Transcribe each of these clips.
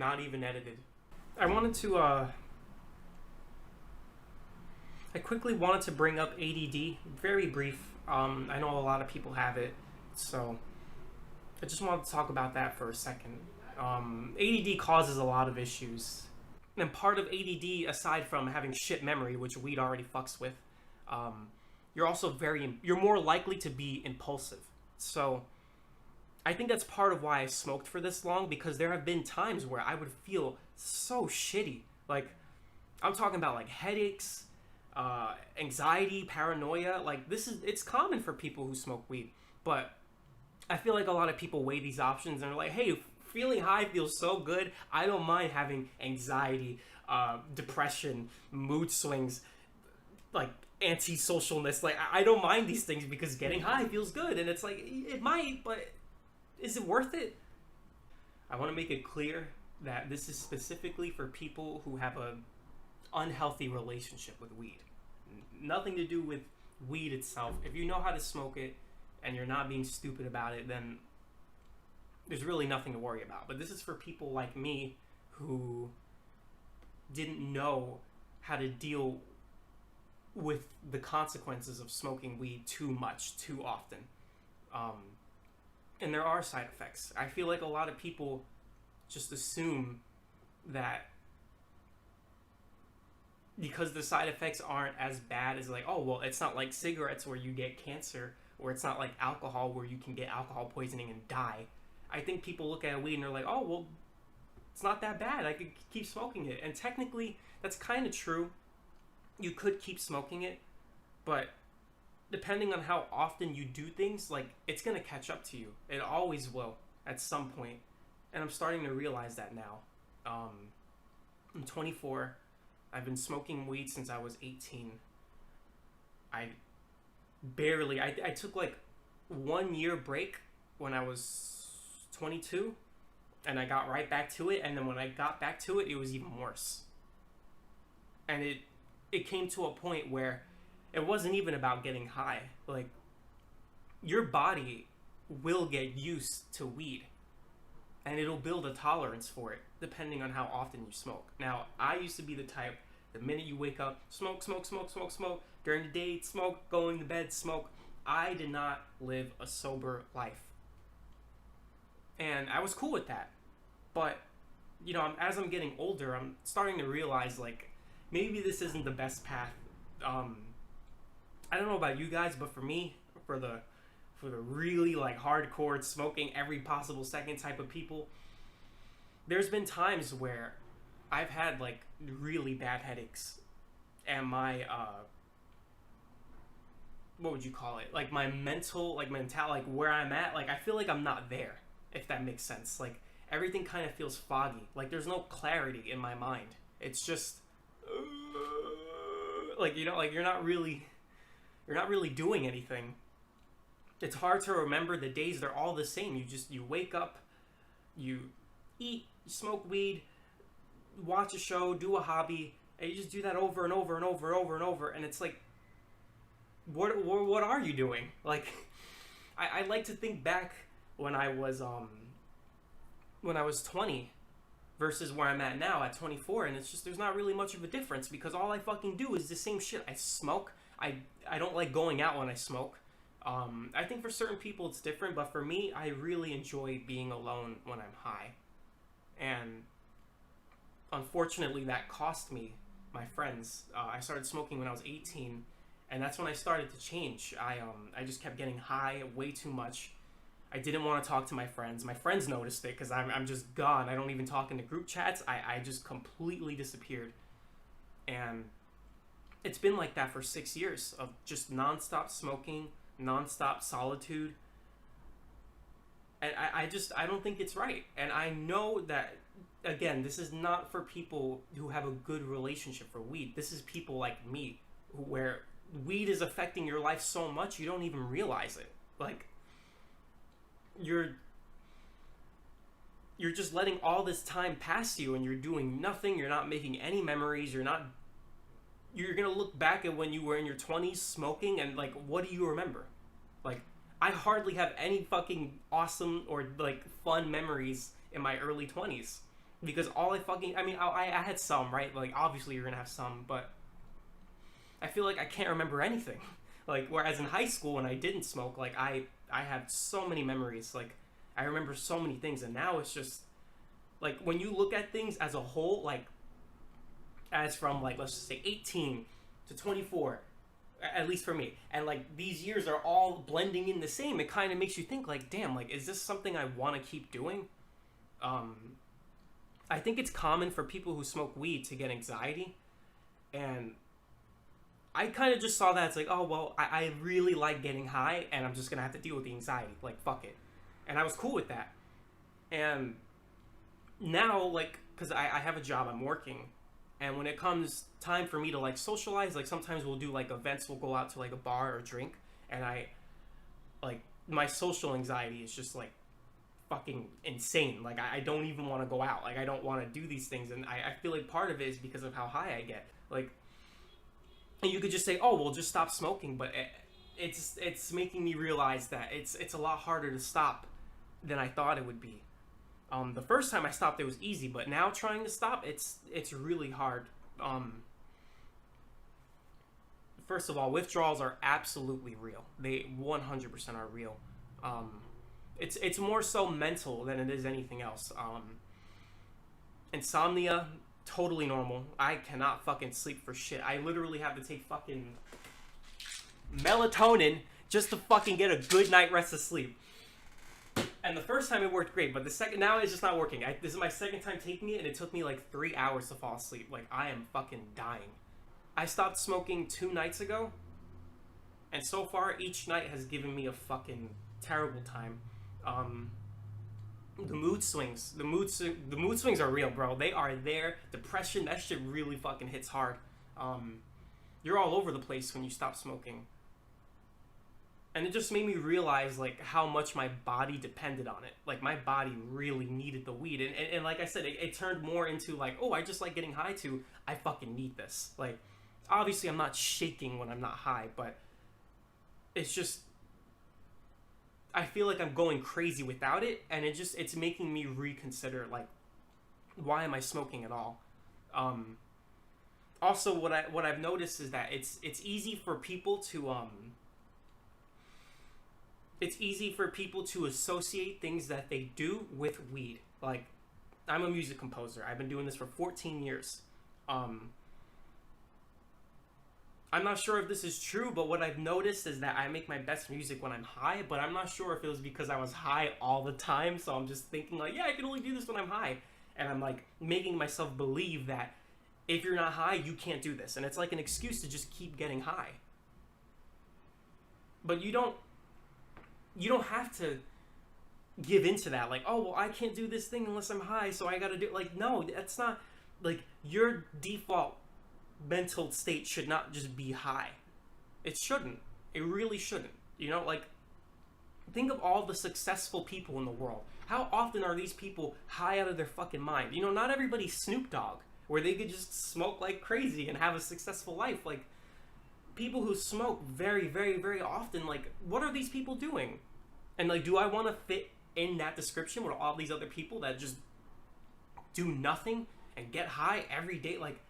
not even edited. I wanted to, I quickly wanted to bring up ADD, very brief. I know a lot of people have it, so I just wanted to talk about that for a second. ADD causes a lot of issues. And part of ADD, aside from having shit memory, which weed already fucks with, you're more likely to be impulsive. So I think that's part of why I smoked for this long, because there have been times where I would feel so shitty. Like, I'm talking about like headaches, anxiety, paranoia. Like, it's common for people who smoke weed. But I feel like a lot of people weigh these options and are like, hey, feeling high feels so good. I don't mind having anxiety, depression, mood swings, like antisocialness. Like, I don't mind these things because getting high feels good. And it's like, it might, but is it worth it? I want to make it clear that this is specifically for people who have a unhealthy relationship with weed. Nothing to do with weed itself. If you know how to smoke it and you're not being stupid about it, then there's really nothing to worry about. But this is for people like me who didn't know how to deal with the consequences of smoking weed too much, too often. And there are side effects. I feel like a lot of people just assume that because the side effects aren't as bad as like, oh, well, it's not like cigarettes where you get cancer, or it's not like alcohol where you can get alcohol poisoning and die. I think people look at weed and they're like, oh, well, it's not that bad. I could keep smoking it. And technically, that's kind of true. You could keep smoking it, but depending on how often you do things, like, it's going to catch up to you. It always will at some point. And I'm starting to realize that now. I'm 24. I've been smoking weed since I was 18. I took like 1 year break when I was 22, and I got right back to it. And then when I got back to it, it was even worse. And it came to a point where it wasn't even about getting high. Like, your body will get used to weed, and it'll build a tolerance for it depending on how often you smoke. Now, I used to be the type, the minute you wake up, smoke, smoke, smoke, smoke, smoke. During the day, smoke. Going to bed, smoke. I did not live a sober life. And I was cool with that. But, you know, as I'm getting older, I'm starting to realize, like, maybe this isn't the best path. I don't know about you guys, but for me, for the really, like, hardcore smoking every possible second type of people, there's been times where I've had, like, really bad headaches, and my, what would you call it? Like, my mental, like, like, where I'm at, like, I feel like I'm not there, if that makes sense. Like, everything kind of feels foggy. Like, there's no clarity in my mind. It's just, like, you know, like, you're not really doing anything. It's hard to remember the days. They're all the same. You wake up, you eat, you smoke weed, watch a show, do a hobby, and you just do that over and over and over and over and over. And it's like, what are you doing? Like, I like to think back when I was 20 versus where I'm at now at 24, and it's just, there's not really much of a difference, because all I fucking do is the same shit. I smoke. I don't like going out when I smoke. I think for certain people it's different, but for me, I really enjoy being alone when I'm high. And unfortunately, that cost me my friends. I started smoking when I was 18, and that's when I started to change. I just kept getting high way too much. I didn't want to talk to my friends. My friends noticed it because I'm just gone. I don't even talk into group chats. I just completely disappeared. And it's been like that for 6 years of just nonstop smoking, nonstop solitude. And I don't think it's right. And I know that, again, this is not for people who have a good relationship for weed. This is people like me, where weed is affecting your life so much you don't even realize it. Like, you're just letting all this time pass you, and you're doing nothing. You're not making any memories. You're gonna look back at when you were in your 20s smoking, and, like, what do you remember? Like, I hardly have any fucking awesome or, like, fun memories in my early 20s. because all I mean, I had some, right? Like, obviously you're gonna have some, but I feel like I can't remember anything. Like, whereas in high school when I didn't smoke, like, I had so many memories. Like, I remember so many things, and now it's just like when you look at things as a whole, like as from like let's just say 18 to 24, at least for me, and like these years are all blending in the same. It kind of makes you think like, damn, like is this something I want to keep doing? Um, I think it's common for people who smoke weed to get anxiety, and I kind of just saw that it's like, oh well, I really like getting high, and I'm just gonna have to deal with the anxiety. Like fuck it, and I was cool with that. And now, like, because I have a job, I'm working, and when it comes time for me to like socialize, like sometimes we'll do like events, we'll go out to like a bar or drink, and I like my social anxiety is just like fucking insane. Like I don't even want to go out. Like I don't want to do these things, and I feel like part of it is because of how high I get. Like, and you could just say, oh well, just stop smoking, but it's making me realize that it's a lot harder to stop than I thought it would be. The first time I stopped, it was easy, but now trying to stop, it's really hard. First of all, withdrawals are absolutely real. They 100% are real. It's more so mental than it is anything else. Insomnia, totally normal. I cannot fucking sleep for shit. I literally have to take fucking melatonin just to fucking get a good night rest of sleep. And the first time it worked great, but the second, now it's just not working. This is my second time taking it, and it took me like 3 hours to fall asleep. Like, I am fucking dying. I stopped smoking 2 nights ago, and so far, each night has given me a fucking terrible time. The mood swings. The mood swings are real, bro. They are there. Depression, that shit really fucking hits hard. You're all over the place when you stop smoking. And it just made me realize, like, how much my body depended on it. Like, my body really needed the weed. And like I said, it turned more into, like, oh, I just like getting high to, I fucking need this. Like, obviously I'm not shaking when I'm not high, but it's just, I feel like I'm going crazy without it. And it's making me reconsider, like, why am I smoking at all? Also, what I've noticed is that it's easy for people to, it's easy for people to associate things that they do with weed. Like, I'm a music composer. I've been doing this for 14 years. I'm not sure if this is true, but what I've noticed is that I make my best music when I'm high, but I'm not sure if it was because I was high all the time, so I'm just thinking like, yeah, I can only do this when I'm high. And I'm like making myself believe that if you're not high, you can't do this. And it's like an excuse to just keep getting high. But you don't have to give into that. Like, oh, well, I can't do this thing unless I'm high, so I gotta do it. Like, no, that's not, like, your default mental state should not just be high. It shouldn't. It really shouldn't. You know, like, think of all the successful people in the world. How often are these people high out of their fucking mind? You know, not everybody's Snoop Dogg, where they could just smoke like crazy and have a successful life. Like, people who smoke very, very, very often, like, what are these people doing? And, like, do I want to fit in that description with all these other people that just do nothing and get high every day? Like,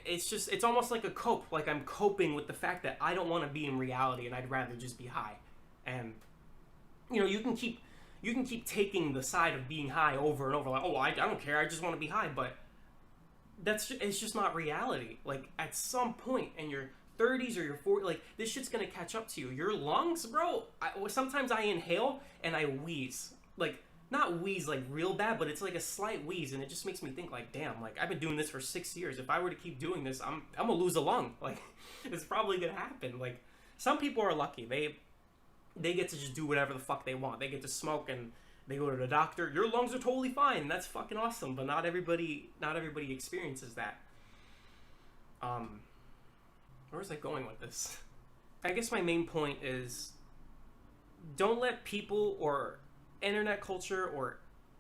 it's almost like a cope. Like, I'm coping with the fact that I don't want to be in reality and I'd rather just be high. And, you know, you can keep taking the side of being high over and over. Like, oh, I don't care. I just want to be high. But it's just not reality. Like, at some point in your 30s or your 40s, like, this shit's gonna catch up to you. Your lungs, bro, sometimes I inhale and I wheeze. Like, not wheeze like real bad, but it's like a slight wheeze, and it just makes me think like, damn, like, I've been doing this for 6 years. If I were to keep doing this, I'm gonna lose a lung. Like, it's probably gonna happen. Like, some people are lucky. They get to just do whatever the fuck they want. They get to smoke and they go to the doctor. Your lungs are totally fine. That's fucking awesome. But not everybody experiences that. Where was I going with this? I guess my main point is, don't let people or internet culture or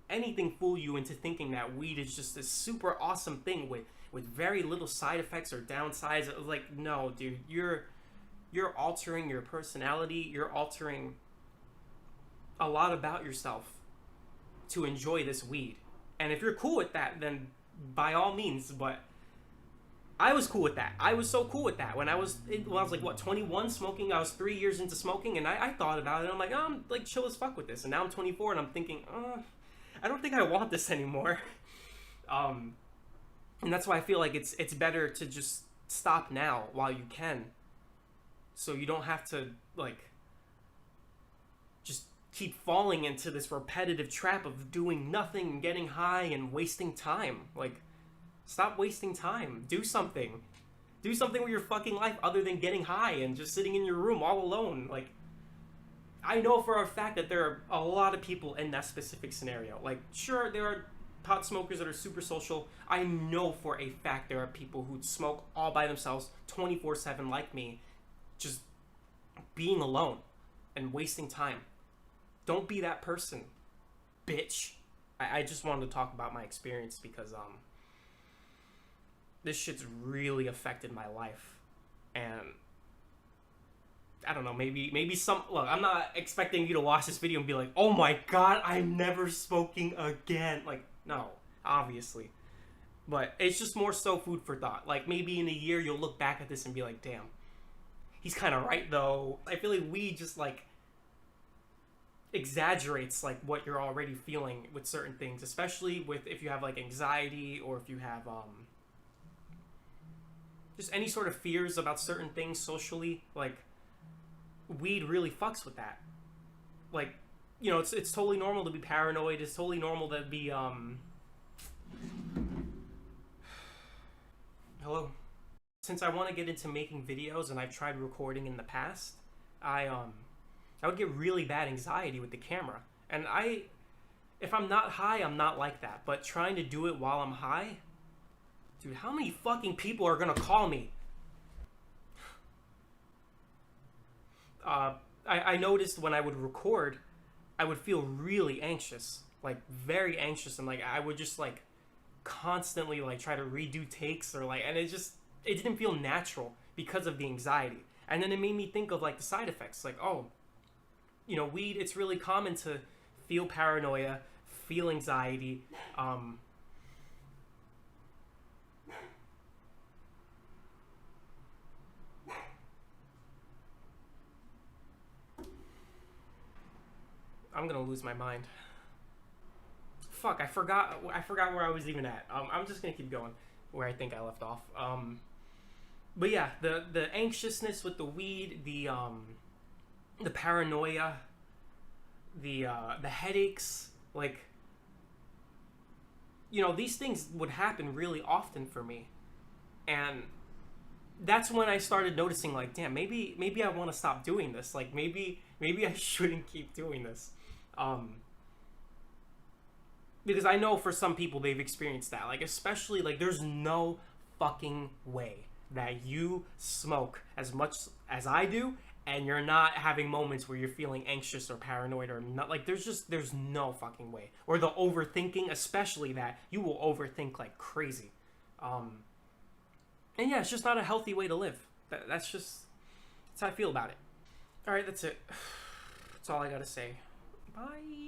anything fool you into thinking that weed is just this super awesome thing with very little side effects or downsides. Like, no, dude, you're altering your personality. You're altering a lot about yourself to enjoy this weed. And if you're cool with that, then by all means. But I was cool with that. I was so cool with that when I was like what, 21, smoking. I was 3 years into smoking, and I thought about it. And I'm like, oh, I'm like chill as fuck with this. And now I'm 24, and I'm thinking, I don't think I want this anymore. And that's why I feel like it's better to just stop now while you can, so you don't have to like just keep falling into this repetitive trap of doing nothing and getting high and wasting time. Like, stop wasting time. Do something. Do something with your fucking life other than getting high and just sitting in your room all alone. Like, I know for a fact that there are a lot of people in that specific scenario. Like, sure, there are pot smokers that are super social. I know for a fact there are people who smoke all by themselves 24/7 like me, just being alone and wasting time. Don't be that person, bitch. I just wanted to talk about my experience because this shit's really affected my life. And I don't know, maybe some, look, I'm not expecting you to watch this video and be like, oh my god, I'm never smoking again. Like, no, obviously. But it's just more so food for thought. Like, maybe in a year you'll look back at this and be like, damn, he's kind of right though. I feel like weed just like exaggerates like what you're already feeling with certain things, especially with if you have like anxiety, or if you have just any sort of fears about certain things socially. Like, weed really fucks with that. Like, you know, it's totally normal to be paranoid. It's totally normal to be hello. Since I want to get into making videos and I've tried recording in the past, I would get really bad anxiety with the camera. And if I'm not high, I'm not like that. But trying to do it while I'm high, dude, how many fucking people are gonna call me? I noticed when I would record, I would feel really anxious, like very anxious, and like I would just like constantly like try to redo takes, or like, and it didn't feel natural because of the anxiety. And then it made me think of like the side effects, like, oh, you know, weed, it's really common to feel paranoia, feel anxiety, I'm gonna lose my mind. Fuck, I forgot where I was even at. I'm just gonna keep going where I think I left off. But yeah, the anxiousness with the weed, the paranoia, the headaches, like, you know, these things would happen really often for me. And that's when I started noticing, like, damn, maybe I want to stop doing this. Like, maybe I shouldn't keep doing this. Because I know for some people they've experienced that. Like, especially, like, there's no fucking way that you smoke as much as I do and you're not having moments where you're feeling anxious or paranoid or not. Like, there's no fucking way. Or the overthinking, especially that. You will overthink like crazy. And yeah, it's just not a healthy way to live. That's how I feel about it. Alright, that's it. That's all I gotta say. Bye.